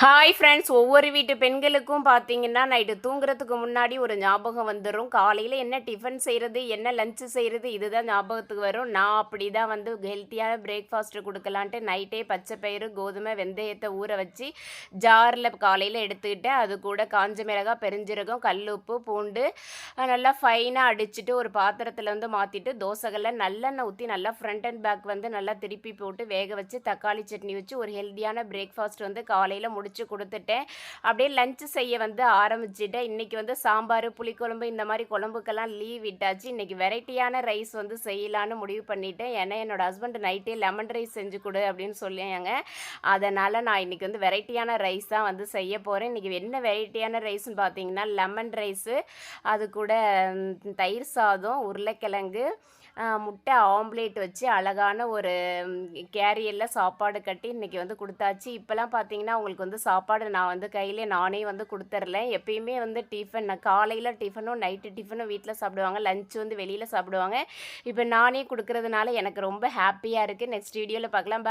Hi friends, ஒவ்வொரு வீட்டு பெண்களுக்கும் பார்த்தீங்கன்னா, நைட்டு தூங்குறதுக்கு முன்னாடி ஒரு ஞாபகம் வந்துரும். காலையில என்ன டிஃபன் செய்றது, என்ன லஞ்ச் செய்றது, இதுதான் ஞாபகத்துக்கு வரும். நான் அப்படி தான் வந்து ஹெல்த்தியான பிரேக்ஃபாஸ்ட்டு குடுக்கலான்ட்டு நைட்டே பச்சை பயிறு, கோதுமை, வெந்தயத்த ஊற வச்சு ஜார்ல காலையில எடுத்துக்கிட்டேன். அது கூட காஞ்ச மிளகாய், பெருஞ்சீரகம், கல்லுப்பு, பூண்டு நல்லா ஃபைனா அடிச்சுட்டு ஒரு பாத்திரத்தில வந்து மாத்திட்டு, தோசைகள்ல நல்லெண்ணெய் ஊத்தி நல்லா ஃப்ரண்ட் அண்ட் பேக் வந்து நல்லா திருப்பி போட்டு வேக வச்சு, தக்காளி சட்னி வச்சு ஒரு ஹெல்த்தியான பிரேக்ஃபாஸ்ட் வந்து காலையில முடிச்சு குடுத்துட்டேன். அப்படியே லஞ்ச் செய்ய வந்து ஆரம்பிச்சுட்டேன். இன்னைக்கு வந்து சாம்பார், புளிக்குழம்பு இந்த மாரி குழம்புக்கெல்லாம் லீவ் விட்டாச்சு. இன்னைக்கு வெரைட்டியான ரைஸ் வந்து செய்யலான்னு முடிவு பண்ணிட்டேன். ஏன்னா என்னோட ஹஸ்பண்ட் நைட்டே லெமன் ரைஸ் செஞ்சு குடு அப்படின்னு சொல்லியாங்க. அதனால நான் இன்னைக்கு வந்து வெரைட்டியான ரைஸ் தான் வந்து செய்ய போறேன். இன்னைக்கு என்ன வெரைட்டியான ரைஸ்ன்னு பார்த்தீங்கன்னா, லெமன் ரைஸு, அது கூட தயிர் சாதம், உருளைக்கிழங்கு, முட்டை ஆம்லேட் வச்சு அழகான ஒரு கேரியரில் சாப்பாடு கட்டி இன்றைக்கி வந்து கொடுத்தாச்சு. இப்போலாம் பார்த்தீங்கன்னா அவங்களுக்கு வந்து சாப்பாடு நான் வந்து கையிலே நானே வந்து கொடுத்துர்லேன். எப்பயுமே வந்து டிஃபன் காலையில் டிஃபனும் நைட்டு டிஃபனும் வீட்டில் சாப்பிடுவாங்க, லஞ்ச் வந்து வெளியில் சாப்பிடுவாங்க. இப்போ நானே கொடுக்குறதுனால எனக்கு ரொம்ப ஹாப்பியாக இருக்குது. நெக்ஸ்ட் வீடியோவில் பார்க்கலாம்.